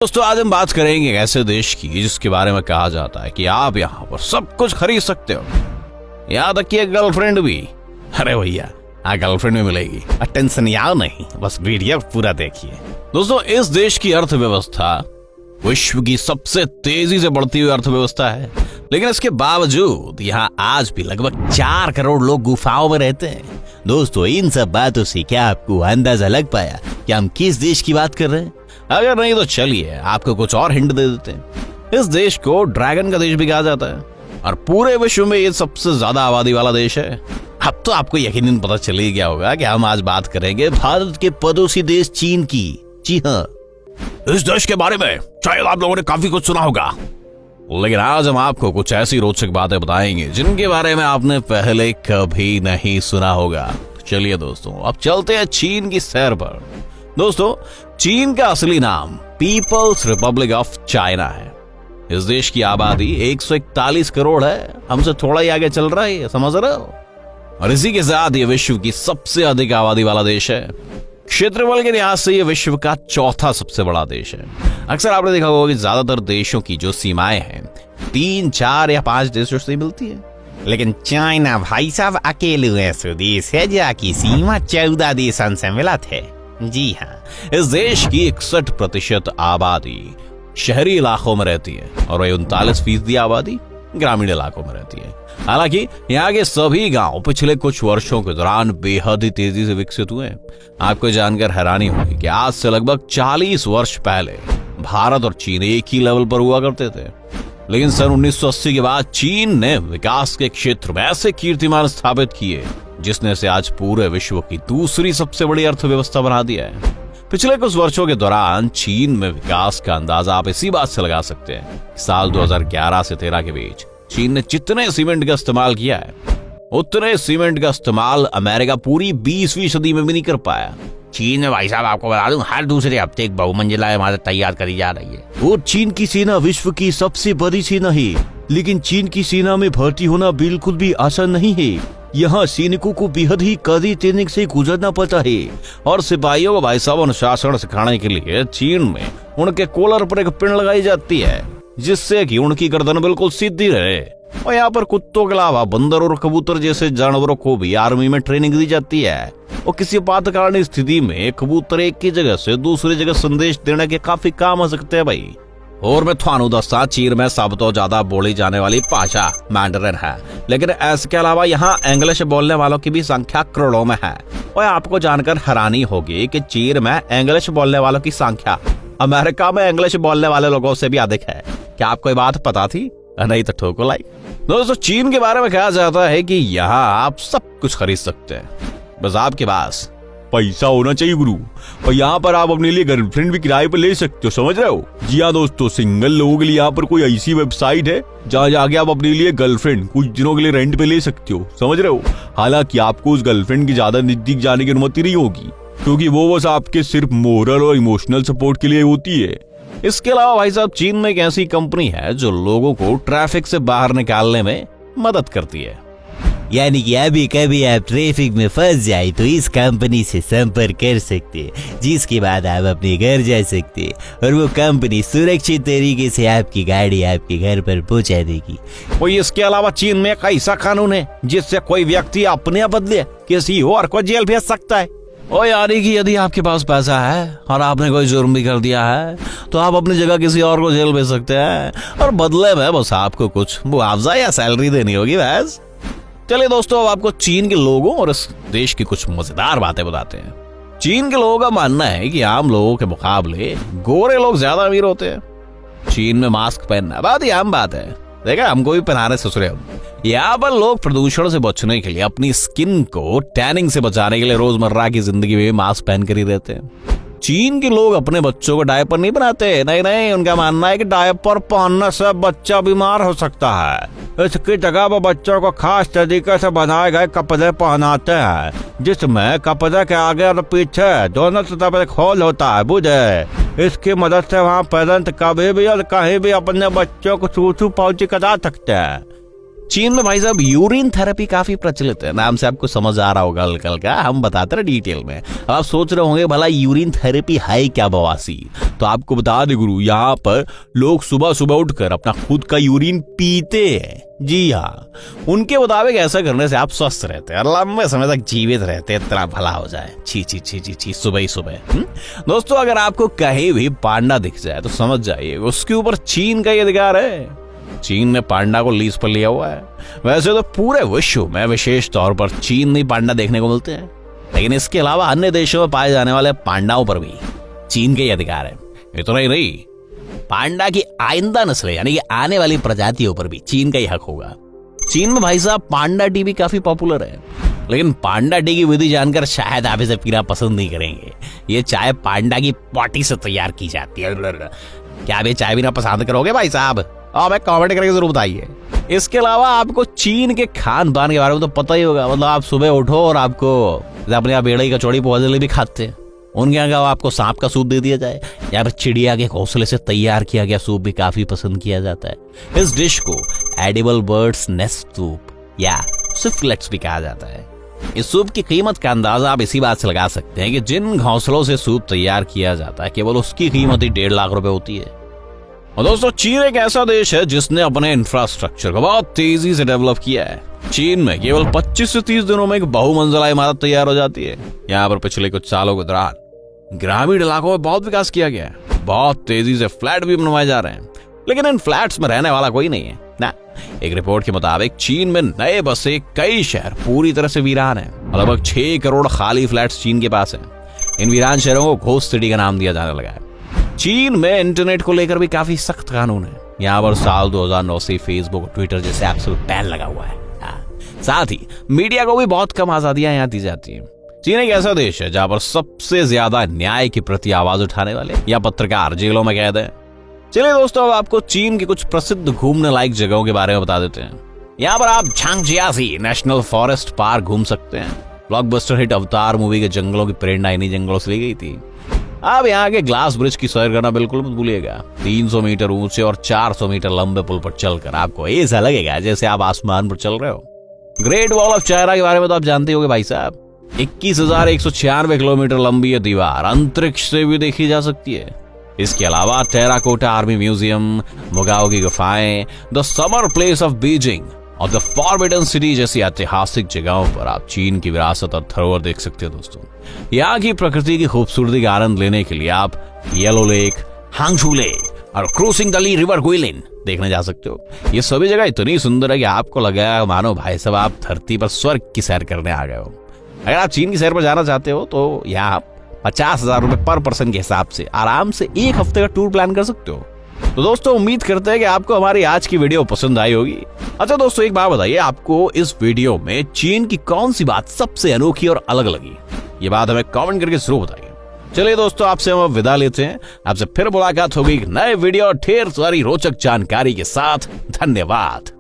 दोस्तों आज हम बात करेंगे एक ऐसे देश की जिसके बारे में कहा जाता है कि आप यहाँ पर सब कुछ खरीद सकते हो, यहाँ तक कि गर्लफ्रेंड भी। अरे भैया हाँ, गर्लफ्रेंड भी मिलेगी, टेंशन यार नहीं, बस वीडियो पूरा देखिए। दोस्तों इस देश की अर्थव्यवस्था विश्व की सबसे तेजी से बढ़ती हुई अर्थव्यवस्था है, लेकिन इसके बावजूद यहाँ आज भी लगभग 4 करोड़ लोग गुफाओं में रहते हैं। दोस्तों इन सब बातों से क्या आपको अंदाजा लग पाया कि हम किस देश की बात कर रहे हैं? अगर नहीं तो चलिए आपको कुछ और हिंट दे देते हैं। इस देश को ड्रैगन का देश भी कहा जाता है और पूरे विश्व में ये सबसे ज्यादा आबादी वाला देश है। अब तो आपको यकीनन पता चल ही गया होगा कि हम आज बात करेंगे भारत के पड़ोसी देश चीन की। जी हाँ, इस देश के बारे में शायद आप लोगों ने काफी कुछ सुना होगा, लेकिन आज हम आपको कुछ ऐसी रोचक बातें बताएंगे जिनके बारे में आपने पहले कभी नहीं सुना होगा। चलिए दोस्तों अब चलते हैं चीन की सैर पर। दोस्तों चीन का असली नाम पीपल्स रिपब्लिक ऑफ चाइना है। इस देश की आबादी 141 करोड़ है, हमसे थोड़ा ही आगे चल रहा है, समझ रहे हो? और इसी के साथ ये विश्व की सबसे अधिक आबादी वाला देश है। क्षेत्रफल के लिहाज से ये विश्व का चौथा सबसे बड़ा देश है। अक्सर आपने देखा होगा कि ज्यादातर देशों की जो सीमाएं हैं 3, 4 या 5 देशों से मिलती है, लेकिन चाइना भाई साहब अकेले ऐसा देश है जाकी सीमा 14 देशों से मिला थे। जी हाँ, इस देश की 61% आबादी शहरी इलाकों में रहती है और 39% आबादी ग्रामीण इलाकों में रहती है। हालांकि यहाँ के सभी गांव पिछले कुछ वर्षों के दौरान बेहद ही तेजी से विकसित हुए। आपको जानकर हैरानी होगी कि आज से लगभग 40 वर्ष पहले भारत और चीन एक ही लेवल पर हुआ करते थे, लेकिन सन 1980 के बाद चीन ने विकास के क्षेत्र में ऐसे कीर्तिमान स्थापित किए जिसने से आज पूरे विश्व की दूसरी सबसे बड़ी अर्थव्यवस्था बना दिया है। पिछले कुछ वर्षों के दौरान चीन में विकास का अंदाजा आप इसी बात से लगा सकते हैं। साल 2011 से 13 के बीच चीन ने जितने सीमेंट का इस्तेमाल किया है उतने सीमेंट का इस्तेमाल अमेरिका पूरी 20वीं सदी में भी नहीं कर पाया। चीन में भाई साहब आपको बता दूं हर दूसरे हफ्ते एक बहुमंजिला इमारत तैयार करी जा रही है। और चीन की सेना विश्व की सबसे बड़ी सेना है, लेकिन चीन की सेना में भर्ती होना बिल्कुल भी आसान नहीं है। यहाँ सैनिकों को बेहद ही कड़ी ट्रेनिंग से गुजरना पड़ता है और सिपाहियों को भाई साहब अनुशासन सिखाने के लिए चीन में उनके कॉलर पर एक पिन लगाई जाती है जिससे कि उनकी गर्दन बिल्कुल सीधी रहे। और यहाँ पर कुत्तों के अलावा बंदर और कबूतर जैसे जानवरों को भी आर्मी में ट्रेनिंग दी जाती है और किसी आपातकालीन स्थिति में कबूतर एक की जगह से दूसरी जगह संदेश देने के काफी काम आ सकते हैं भाई। और मैं थानू दस्ता चीन में सब तो ज्यादा बोली जाने वाली भाषा मैंडरिन है, लेकिन इसके अलावा यहाँ इंग्लिश बोलने वालों की भी संख्या करोड़ों में है। और आपको जानकर हैरानी होगी कि चीन में इंग्लिश बोलने वालों की संख्या अमेरिका में इंग्लिश बोलने वाले लोगों से भी अधिक है। क्या आपको ये बात पता थी? नहीं तो ठोको लाइक। दोस्तों चीन के बारे में कहा जाता है कि यहाँ आप सब कुछ खरीद सकते हैं, बस आपके पास पैसा होना चाहिए गुरु। और यहाँ पर आप अपने लिए गर्लफ्रेंड भी किराए पर ले सकते हो, समझ रहे हो? जी हाँ दोस्तों, सिंगल लोगों के लिए यहाँ पर कोई ऐसी वेबसाइट है जहाँ जाके आप अपने लिए गर्लफ्रेंड कुछ दिनों के लिए रेंट पे ले सकते हो, समझ रहे हो? हालांकि आपको उस गर्लफ्रेंड की ज्यादा नजदीक जाने की अनुमति नहीं होगी, क्योंकि वो बस आपके सिर्फ मोरल और इमोशनल सपोर्ट के लिए होती है। इसके अलावा भाई साहब चीन में एक ऐसी कंपनी है जो लोगों को ट्रैफिक से बाहर निकालने में मदद करती है। यानी कि अभी कभी आप ट्रैफिक में फंस जाए तो इस कंपनी से संपर्क कर सकते हैं, जिसके बाद आप अपने घर जा सकते हैं और वो कंपनी सुरक्षित तरीके से आपकी गाड़ी आपके घर पर पहुंचा देगी। और इसके अलावा चीन में एक ऐसा कानून है जिससे कोई व्यक्ति अपने बदले किसी और को जेल भेज सकता है। और यानी कि यदि आपके पास पैसा है और आपने कोई जुर्म भी कर दिया है तो आप अपनी जगह किसी और को जेल भेज सकते हैं और बदले में बस आपको कुछ मुआवजा या सैलरी देनी होगी बस। चलिए दोस्तों अब आपको चीन के लोगों और इस देश की कुछ मजेदार बातें बताते हैं। चीन के लोगों का मानना है कि आम लोगों के मुकाबले गोरे लोग ज्यादा अमीर होते हैं। चीन में मास्क पहनना बहुत ही आम बात है, देखा हमको भी पहनाने ससुरे हम। यहाँ पर लोग प्रदूषण से बचने के लिए अपनी स्किन को टैनिंग से बचाने के लिए रोजमर्रा की जिंदगी में मास्क पहन कर ही रहते हैं। चीन के लोग अपने बच्चों को डायपर नहीं बनाते, नहीं, उनका मानना है कि डायपर पहनने से बच्चा बीमार हो सकता है। इसकी जगह वो बच्चों को खास तरीके से बनाए गए कपड़े पहनाते हैं जिसमें कपड़े के आगे और पीछे दोनों तरफ एक होल होता है, बुझे? इसकी मदद से वहाँ पेरेंट कभी भी और कहीं भी अपने बच्चों को सूसू पाउची करा सकते हैं। चीन में भाई साहब यूरिन थेरेपी काफी प्रचलित है। नाम से आपको समझ आ रहा होगा हल्का हल्का, हम बताते रहे डिटेल में। अब आप सोच रहे होंगे भला यूरिन थेरेपी है क्या बवासी, तो आपको बता दे गुरु, यहाँ पर लोग सुबह सुबह उठकर अपना खुद का यूरिन पीते हैं। जी हाँ, उनके मुताबिक ऐसा करने से आप स्वस्थ रहते हैं और लंबे समय तक जीवित रहते हैं, इतना भला हो जाए। छी छी छी छी छी, सुबह ही सुबह। दोस्तों, अगर आपको कहीं भी पांडा दिख जाए तो समझ जाइए उसके ऊपर चीन का ही अधिकार है। चीन ने पांडा को लीज पर लिया हुआ है। वैसे तो पूरे विश्व में विशेष तौर पर चीन में पांडा देखने को मिलते हैं, लेकिन इसके अलावा अन्य देशों में पाए जाने वाले पांडाओं पर भी चीन के ही अधिकार है। इतना ही नहीं, पांडा की आइंदा नस्लें यानी कि आने वाली प्रजातियों पर भी चीन का ही हक होगा। चीन में भाई साहब पांडा टी भी काफी पॉपुलर है, लेकिन पांडा टी की विधि जानकर शायद आप इसे पीना पसंद नहीं करेंगे। ये चाय पांडा की पॉटी से तैयार की जाती है। क्या आप ये चाय पीना पसंद करोगे भाई साहब? हमें कमेंट करके जरूर बताइए। इसके अलावा आपको चीन के खान पान के बारे में तो पता ही होगा। मतलब आप सुबह उठो और आपको अपने यहाँ बेड़ई कचौड़ी पोजले भी खाते हैं। उनके यहाँ आपको सांप का सूप दे दिया जाए या फिर चिड़िया के घोंसले से तैयार किया गया सूप भी काफी पसंद किया जाता है। इस डिश को एडिबल बर्ड्स नेस्ट सूप या सिफलेट्स भी कहा जाता है। इस सूप की कीमत का अंदाजा आप इसी बात से लगा सकते हैं कि जिन घोंसलों से सूप तैयार किया जाता है केवल उसकी कीमत ही 1.5 लाख रुपए होती है। और दोस्तों, चीन एक ऐसा देश है जिसने अपने इंफ्रास्ट्रक्चर को बहुत तेजी से डेवलप किया है। चीन में केवल 25 से 30 दिनों में एक बहुमंजिला इमारत तैयार हो जाती है। यहाँ पर पिछले कुछ सालों के दौरान ग्रामीण इलाकों में बहुत विकास किया गया है। बहुत तेजी से फ्लैट भी बनवाए जा रहे हैं, लेकिन इन फ्लैट्स में रहने वाला कोई नहीं है ना। एक रिपोर्ट के मुताबिक चीन में नए बसे कई शहर पूरी तरह से वीरान है। लगभग 6 करोड़ खाली फ्लैट्स चीन के पास हैं। इन वीरान शहरों को घोस्ट सिटी का नाम दिया जाने लगा है। चीन में इंटरनेट को लेकर भी काफी सख्त कानून है। यहाँ पर साल 2009 से फेसबुक और ट्विटर जैसे ऐप्स पर बैन लगा हुआ है। साथ ही मीडिया को भी बहुत कम आजादियां यहाँ दी जाती हैं। चीन एक ऐसा देश है जहाँ पर सबसे ज्यादा न्याय के प्रति आवाज उठाने वाले या पत्रकार जेलों में कैद हैं। चलिए दोस्तों, अब आपको चीन की कुछ प्रसिद्ध घूमने लायक जगहों के बारे में बता देते हैं। यहाँ पर आप झांगजियासी नेशनल फॉरेस्ट पार्क घूम सकते हैं। ब्लॉकबस्टर हिट अवतार मूवी के जंगलों की प्रेरणा इन्हीं जंगलों से ली गई थी। आप यहाँ के ग्लास ब्रिज की सैर करना बिल्कुल मत भूलिएगा। 300 मीटर ऊंचे और 400 मीटर लंबे पुल पर चलकर आपको ऐसा लगेगा जैसे आप आसमान पर चल रहे हो। ग्रेट वॉल ऑफ चाइना के बारे में तो आप जानते होंगे भाई साहब। 21,196 किलोमीटर लंबी ये दीवार अंतरिक्ष से भी देखी जा सकती है। इसके अलावा टेराकोटा आर्मी म्यूजियम, मुगाओ की गुफाएं, the summer place of Beijing और द फॉरबिडन सिटी जैसी ऐतिहासिक जगहों पर आप चीन की विरासत और धरोहर देख सकते हैं। दोस्तों, यहाँ की प्रकृति की खूबसूरती का आनंद लेने के लिए आप येलो लेक, हांगशू लेक और क्रूसिंग द ली रिवर गुइलिन देखने जा सकते हो। ये सभी जगह इतनी सुंदर है कि आपको लगेगा मानो भाई साहब आप धरती पर स्वर्ग की सैर करने आ गए हो। अगर आप चीन की सैर पर जाना चाहते हो तो यहाँ 50,000 रुपए पर पर्सन के हिसाब से आराम से 1 हफ्ते का टूर प्लान कर सकते हो। तो दोस्तों, उम्मीद करते हैं कि आपको हमारी आज की वीडियो पसंद आई होगी। अच्छा दोस्तों, एक बात बताइए, आपको इस वीडियो में चीन की कौन सी बात सबसे अनोखी और अलग लगी? ये बात हमें कमेंट करके जरूर बताइए। चलिए दोस्तों, आपसे हम विदा लेते हैं। आपसे फिर मुलाकात होगी एक नए वीडियो ढेर सारी रोचक जानकारी के साथ। धन्यवाद।